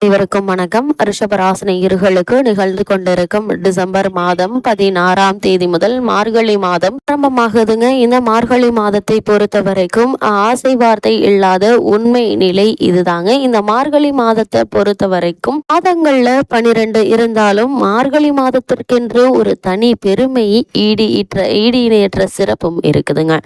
அனைவருக்கும் வணக்கம். ரிஷபராசினியர்களுக்கு நிகழ்ந்து கொண்டிருக்கும் டிசம்பர் மாதம் 16ஆம் தேதி முதல் மார்கழி மாதம் ஆரம்பமாகுதுங்க. இந்த மார்கழி மாதத்தை பொறுத்த வரைக்கும் ஆசை வார்த்தை இல்லாத உண்மை நிலை இதுதாங்க. இந்த மார்கழி மாதத்தை பொறுத்த வரைக்கும் மாதங்கள்ல 12 இருந்தாலும் மார்கழி மாதத்திற்கென்று ஒரு தனி பெருமை ஈடு இணையற்ற சிறப்பும் இருக்குதுங்க.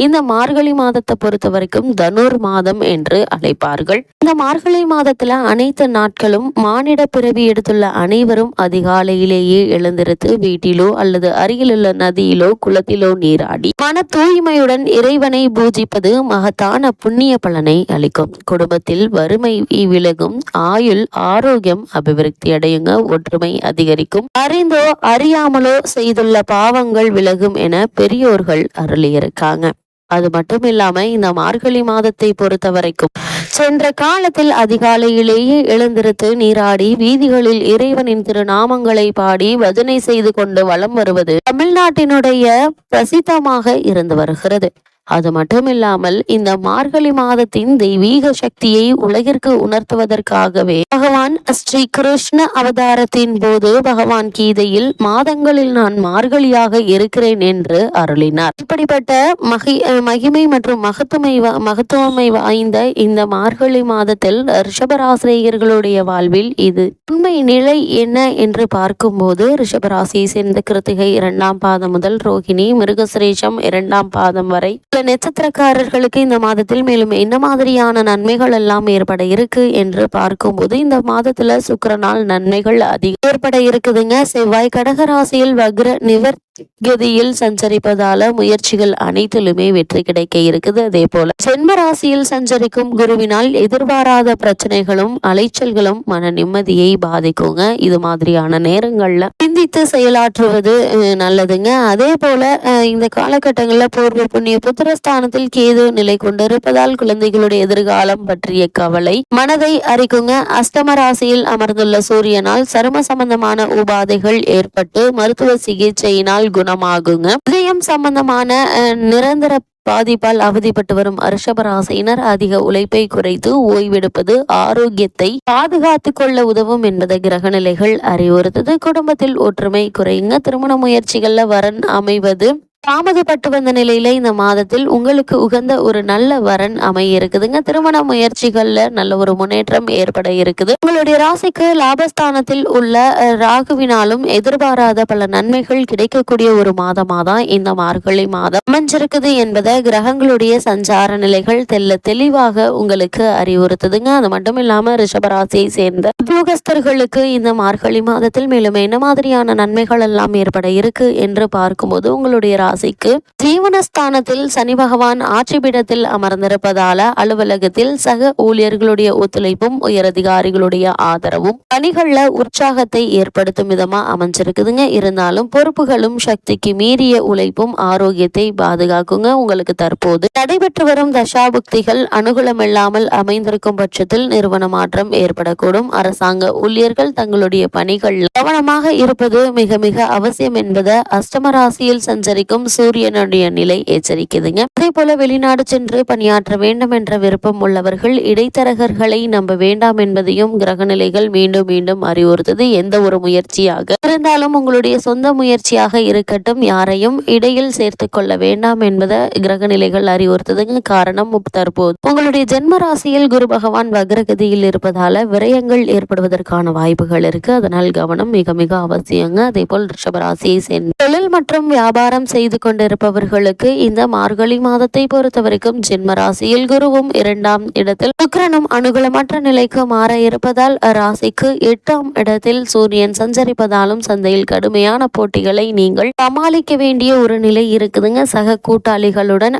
இந்த மார்கழி மாதத்தை பொறுத்த வரைக்கும் தனுர் மாதம் என்று அழைப்பார்கள். இந்த மார்கழி மாதத்துல அனைத்து நாட்களும் மானிட பிறவி எடுத்துள்ள அனைவரும் அதிகாலையிலேயே எழுந்திருத்து வீட்டிலோ அல்லது அருகிலுள்ள நதியிலோ குளத்திலோ நீராடி மன தூய்மையுடன் இறைவனை பூஜிப்பது மகத்தான புண்ணிய பலனை அளிக்கும். குடும்பத்தில் வறுமை விலகும், ஆயுள் ஆரோக்கியம் அபிவிருத்தி அடையுங்க, ஒற்றுமை அதிகரிக்கும், அறிந்தோ அறியாமலோ செய்துள்ள பாவங்கள் விலகும் என பெரியோர்கள் அருளியிருக்காங்க. அது மட்டும் இல்லாம இந்த மார்கழி மாதத்தை பொறுத்த வரைக்கும் சென்ற காலத்தில் அதிகாலையிலேயே எழுந்திருத்து நீராடி வீதிகளில் இறைவனின் திருநாமங்களை பாடி பஜனை செய்து கொண்டு வலம் வருவது தமிழ்நாட்டினுடைய பிரசித்தமாக இருந்து வருகிறது. அது மட்டுமில்லாமல் இந்த மார்கழி மாதத்தின் தெய்வீக சக்தியை உலகிற்கு உணர்த்துவதற்காகவே பகவான் ஸ்ரீ கிருஷ்ண அவதாரத்தின் போது பகவான் கீதையில் மாதங்களில் நான் மார்கழியாக இருக்கிறேன் என்று அருளினார். இப்படிப்பட்ட மகிமை மற்றும் மகத்துவமை வாய்ந்த இந்த மார்கழி மாதத்தில் ரிஷபராசிரியர்களுடைய வாழ்வில் இது உண்மை நிலை என்ன என்று பார்க்கும்போது ரிஷபராசியை சேர்ந்த கிருத்திகை 2ஆம் பாதம் முதல் ரோகிணி மிருகசிரேஷம் 2ஆம் பாதம் வரை நட்சத்திரக்காரர்களுக்கு இந்த மாதத்தில் மேலும் என்ன மாதிரியான நன்மைகள் எல்லாம் ஏற்பட இருக்கு என்று பார்க்கும்போது இந்த மாதத்துல சுக்கிரனால் நன்மைகள் அதிகம் ஏற்பட இருக்குதுங்க. செவ்வாய் கடகராசியில் வக்ர நிவர்கதியில் சஞ்சரிப்பதால முயற்சிகள் அனைத்திலுமே வெற்றி கிடைக்க இருக்குது. அதே போல ஜென்ம ராசியில் சஞ்சரிக்கும் குருவினால் எதிர்பாராத பிரச்சனைகளும் அலைச்சல்களும் மன நிம்மதியை பாதிக்குங்க. இது மாதிரியான நேரங்கள்ல சிந்தித்து செயலாற்றுவது நல்லதுங்க. அதே போல இந்த காலகட்டங்கள்ல பூர்வ புண்ணிய புத்திரஸ்தானத்தில் கேது நிலை கொண்டிருப்பதால் குழந்தைகளுடைய எதிர்காலம் பற்றிய கவலை மனதை அரிக்குங்க. அஷ்டம ராசியில் அமர்ந்துள்ள சூரியனால் சரும சம்பந்தமான உபாதைகள் ஏற்பட்டு மருத்துவ சிகிச்சையினால் குணமாகுங்க. இதயம் சம்பந்தமான நிரந்தர பாதிப்பால் அவதிப்பட்டு வரும் ரிஷபராசியினர் அதிக உழைப்பை குறைத்து ஓய்வெடுப்பது ஆரோக்கியத்தை பாதுகாத்து கொள்ள உதவும் என்பதை கிரக நிலைகள் அறிவுறுத்தது. குடும்பத்தில் ஒற்றுமை குறையுங்க. திருமண முயற்சிகள்ல வரன் அமைவது தாமதப்பட்டு வந்த நிலையில இந்த மாதத்தில் உங்களுக்கு உகந்த ஒரு நல்ல வரன் அமைய இருக்குதுங்க. திருமண முயற்சிகள்ல நல்ல ஒரு முன்னேற்றம் ஏற்பட இருக்குது. உங்களுடைய ராசிக்கு லாபஸ்தானத்தில் உள்ள ராகுவினாலும் எதிர்பாராத பல நன்மைகள் கிடைக்கக்கூடிய ஒரு மாதமா தான் இந்த மார்கழி மாதம் அமைஞ்சிருக்குது என்பதை கிரகங்களுடைய சஞ்சார நிலைகள் தெளிவாக உங்களுக்கு அறிவுறுத்துதுங்க. அது மட்டும் இல்லாம ரிஷபராசியை சேர்ந்த உத்தியோகஸ்தர்களுக்கு இந்த மார்கழி மாதத்தில் மேலும் என்ன மாதிரியான நன்மைகள் எல்லாம் ஏற்பட இருக்கு என்று பார்க்கும்போது உங்களுடைய ராசிக்கு ஜீவனஸ்தானத்தில் சனி பகவான் ஆட்சிபீடத்தில் அமர்ந்திருப்பதால அலுவலகத்தில் சக ஊழியர்களுடைய ஒத்துழைப்பும் உயரதிகாரிகளுடைய ஆதரவும் பணிகள்ல உற்சாகத்தை ஏற்படுத்தும் விதமா அமைஞ்சிருக்குதுங்க. இருந்தாலும் பொறுப்புகளும் சக்திக்கு மீறிய உழைப்பும் ஆரோக்கியத்தை பாதுகாக்குங்க. உங்களுக்கு தற்போது நடைபெற்று வரும் தசாபுக்திகள் அனுகூலமில்லாமல் அமைந்திருக்கும் பட்சத்தில் நிறுவன மாற்றம் ஏற்படக்கூடும். அரசாங்க ஊழியர்கள் தங்களுடைய பணிகள் கவனமாக இருப்பது மிக மிக அவசியம் என்பதை அஷ்டமராசியில் சஞ்சரிக்கும் சூரியனுடைய நிலை எச்சரிக்குதுங்க. அதே போல வெளிநாடு சென்று பணியாற்ற வேண்டும் என்ற விருப்பம் உள்ளவர்கள் இடைத்தரகர்களை நம்ப வேண்டாம் என்பதையும் கிரக நிலைகள் மீண்டும் மீண்டும் அறிவுறுத்தது. எந்த ஒரு முயற்சியாக இருந்தாலும் உங்களுடைய சொந்த முயற்சியாக இருக்கட்டும், யாரையும் இடையில் சேர்த்து கொள்ள வேண்டாம் என்பதை கிரக நிலைகள் அறிவுறுத்ததுங்க. காரணம் தற்போது உங்களுடைய ஜென்ம ராசியில் குரு பகவான் வக்ரகதியில் இருப்பதால விரயங்கள் ஏற்படுவதற்கான வாய்ப்புகள் இருக்கு. அதனால் கவனம் மிக மிக அவசியங்க. அதே போல் ரிஷபராசியை சேர்ந்த தொழில் மற்றும் வியாபாரம் செய்து கொண்டிருப்பவர்களுக்கு இந்த மார்கழி மாதத்தை பொறுத்த வரைக்கும் ஜென்ம ராசியில் குருவும் 2ஆம் இடத்தில் சுக்கிரனும் அனுகூலமற்ற நிலைக்கு மாற இருப்பதால் ராசிக்கு 8ஆம் இடத்தில் சூரியன் சஞ்சரிப்பதாலும் சந்தையில் கடுமையான போட்டிகளை நீங்கள் சமாளிக்க வேண்டிய ஒரு நிலை இருக்குதுங்க. சக கூட்டாளிகளுடன்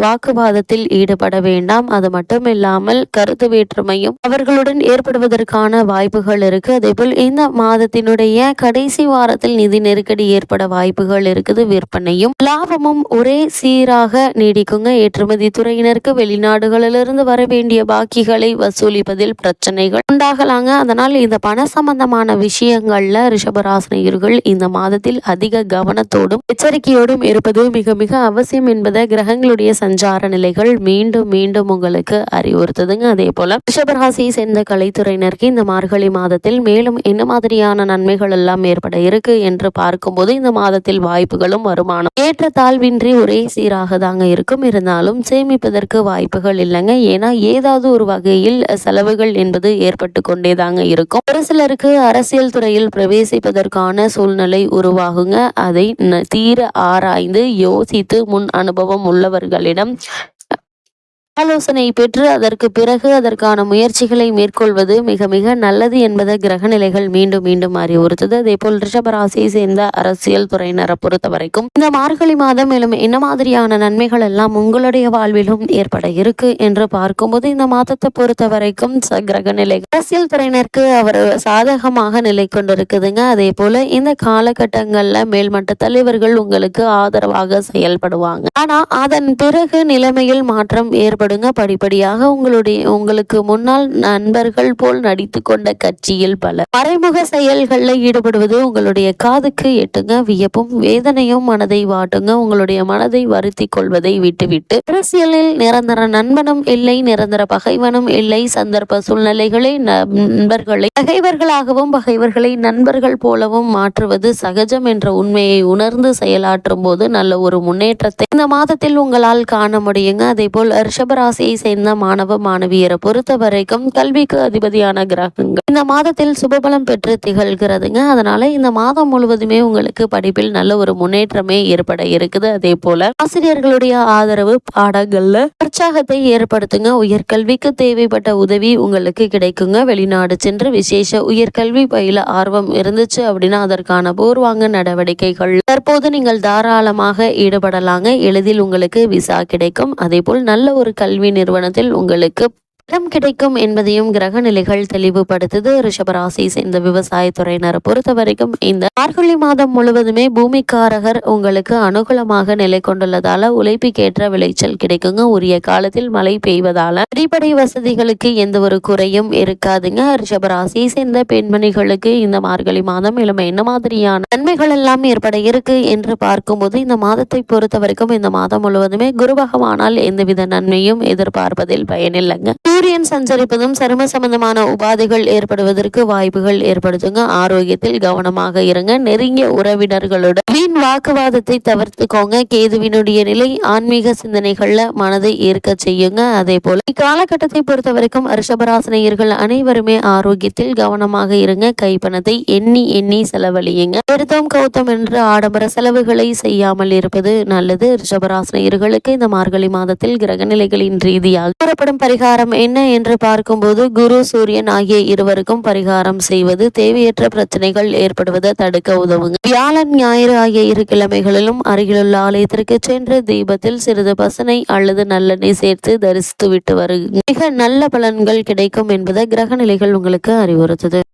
வாக்குவாதத்தில் ஈடுபட வேண்டாம். அது மட்டும் இல்லாமல் கருத்து வேற்றுமையும் அவர்களுடன் ஏற்படுவதற்கான வாய்ப்புகள் இருக்கு. அதேபோல் இந்த மாதத்தினுடைய கடைசி வாரத்தில் நிதி நெருக்கடி ஏற்பட வாய்ப்புகள் இருக்குது. விற்பனையும் அமையும். லாபமும் ஒரே சீராக நீடிக்குங்க. ஏற்றுமதி துறையினருக்கு வெளிநாடுகளிலிருந்து வர வேண்டிய பாக்கிகளை வசூலிப்பதில் பிரச்சனைகள் உண்டாகலாங்க. அதனால் இந்த பண சம்பந்தமான விஷயங்கள்ல ரிஷபராசினியர்கள் இந்த மாதத்தில் அதிக கவனத்தோடும் எச்சரிக்கையோடும் இருப்பது மிக மிக அவசியம் என்பதை கிரகங்களுடைய சஞ்சார நிலைகள் மீண்டும் மீண்டும் உங்களுக்கு அறிவுறுத்துதுங்க. அதே போல ரிஷபராசியை சேர்ந்த கலைத்துறையினருக்கு இந்த மார்கழி மாதத்தில் மேலும் என்ன மாதிரியான நன்மைகள் எல்லாம் ஏற்பட இருக்கு என்று பார்க்கும்போது இந்த மாதத்தில் வாய்ப்புகளும் வருமானம் ஏற்ற தாழ்வின்றி ஒரே சீராக தாங்க இருக்கும். இருந்தாலும் சேமிப்பதற்கு வாய்ப்புகள் இல்லைங்க. ஏன்னா ஏதாவது ஒரு வகையில் செலவுகள் என்பது ஏற்பட்டு கொண்டே தாங்க இருக்கும். ஒரு சிலருக்கு அரசியல் துறையில் பிரவேசிப்பதற்கான சூழ்நிலை உருவாகுங்க. அதை தீர ஆராய்ந்து யோசித்து முன் அனுபவம் உள்ளவர்களிடம் ஆலோசனை பெற்று அதற்கு பிறகு அதற்கான முயற்சிகளை மேற்கொள்வது மிக மிக நல்லது என்பதை கிரகநிலைகள் மீண்டும் மீண்டும் அறிவுறுத்தது. அதே போல் ரிஷபராசியை சேர்ந்த அரசியல் துறையினரை பொறுத்த வரைக்கும் இந்த மார்கழி மாதம் மேலும் என்ன மாதிரியான நன்மைகள் எல்லாம் உங்களுடைய வாழ்விலும் ஏற்பட இருக்கு என்று பார்க்கும்போது இந்த மாதத்தை பொறுத்த வரைக்கும் கிரகநிலை அரசியல் துறையினருக்கு அவர் சாதகமாக நிலை கொண்டிருக்குதுங்க. அதே போல இந்த காலகட்டங்கள்ல மேல்மட்ட தலைவர்கள் உங்களுக்கு ஆதரவாக செயல்படுவாங்க. ஆனா அதன் பிறகு நிலைமையில் மாற்றம் ஏற்படுங்க. படிப்படியாக உங்களுக்கு முன்னால் நண்பர்கள் போல் நடித்து கொண்ட கட்சியில் பல மறைமுக செயல்களில் ஈடுபடுவது உங்களுடைய காதுக்கு எட்டுங்க. வியப்பும் வேதனையும் மனதை வாட்டுங்க. உங்களுடைய மனதை வருத்தி கொள்வதை விட்டுவிட்டு அரசியலில் நிரந்தர நண்பனும் இல்லை, நிரந்தர பகைவனும் இல்லை. சந்தர்ப்ப சூழ்நிலைகளை நண்பர்களை பகைவர்களாகவும் பகைவர்களை நண்பர்கள் போலவும் மாற்றுவது சகஜம் என்ற உண்மையை உணர்ந்து செயலாற்றும் போது நல்ல ஒரு முன்னேற்றத்தை இந்த மாதத்தில் உங்களால் காண முடியுங்க. அதே போல் ரிஷபராசியை சேர்ந்த மாணவ மாணவியரை பொறுத்த வரைக்கும் கல்விக்கு அதிபதியான கிரகங்கள் இந்த மாதத்தில் சுபபலம் பெற்று திகழ்கிறதுங்க. அதனால இந்த மாதம் முழுவதுமே உங்களுக்கு படிப்பில் நல்ல ஒரு முன்னேற்றமே ஏற்பட இருக்குது. அதே போல ஆசிரியர்களுடைய ஆதரவு பாடங்கள்ல உற்சாகத்தை ஏற்படுத்துங்க. உயர்கல்விக்கு தேவைப்பட்ட உதவி உங்களுக்கு கிடைக்குங்க. வெளிநாடு சென்று விசேஷ உயர்கல்வி பயில ஆர்வம் இருந்துச்சு அப்படின்னா அதற்கான பூர்வாங்க நடவடிக்கைகள் தற்போது நீங்கள் தாராளமாக ஈடுபடலாங்க. எளிதில் உங்களுக்கு விசா கிடைக்கும். அதே போல் நல்ல ஒரு கல்வி நிறுவனத்தில் உங்களுக்கு இடம் கிடைக்கும் என்பதையும் கிரக நிலைகள் தெளிவுபடுத்துது. ரிஷபராசியை சேர்ந்த விவசாயத்துறையினரை பொறுத்த வரைக்கும் இந்த மார்கழி மாதம் முழுவதுமே பூமிக்காரகர் உங்களுக்கு அனுகூலமாக நிலை கொண்டுள்ளதால உழைப்புக்கேற்ற விளைச்சல் கிடைக்குங்க. உரிய காலத்தில் மழை பெய்வதால அடிப்படை வசதிகளுக்கு எந்த ஒரு குறையும் இருக்காதுங்க. ரிஷபராசியை சேர்ந்த பெண்மணிகளுக்கு இந்த மார்கழி மாதம் இளமை என்ன மாதிரியான நன்மைகள் எல்லாம் ஏற்பட இருக்கு என்று பார்க்கும்போது இந்த மாதத்தை பொறுத்த வரைக்கும் இந்த மாதம் முழுவதுமே குரு பகவானால் எந்தவித நன்மையும் எதிர்பார்ப்பதில் பயனில்லைங்க. சூரியன் சஞ்சரிப்பதும் சரும சம்பந்தமான உபாதைகள் ஏற்படுவதற்கு வாய்ப்புகள் ஏற்படுத்துங்க. ஆரோக்கியத்தில் கவனமாக இருங்க. நெருங்கிய உறவினர்களோட வீண் வாக்குவாதத்தை தவிர்த்துக்கோங்க. கேதுவினுடைய நிலை ஆன்மீக சிந்தனைகள்ல மனதை ஈர்க்க செய்யுங்க. அதே போல இக்காலகட்டத்தை பொறுத்த வரைக்கும் ரிஷபராசினியர்கள் அனைவருமே ஆரோக்கியத்தில் கவனமாக இருங்க. கைப்பணத்தை எண்ணி எண்ணி செலவழியுங்க. எடுத்தோம் கௌத்தம் என்று ஆடம்பர செலவுகளை செய்யாமல் இருப்பது நல்லது. ரிஷபராசினியர்களுக்கு இந்த மார்கழி மாதத்தில் கிரகநிலைகளின் ரீதியாக கூறப்படும் பரிகாரம் என்ன என்று பார்க்கும்போது குரு சூரியன் ஆகிய இருவருக்கும் பரிகாரம் செய்வது தேவையற்ற பிரச்சனைகள் ஏற்படுவதை தடுக்க உதவுங்க. வியாழன் ஞாயிறு ஆகிய இரு கிழமைகளிலும் அருகிலுள்ள ஆலயத்திற்கு சென்று தீபத்தில் சிறிது பசனை அல்லது நல்லெண்ணெய் சேர்த்து தரிசித்து விட்டு வருங்க. மிக நல்ல பலன்கள் கிடைக்கும் என்பதை கிரக நிலைகள் உங்களுக்கு அறிவுறுத்துது.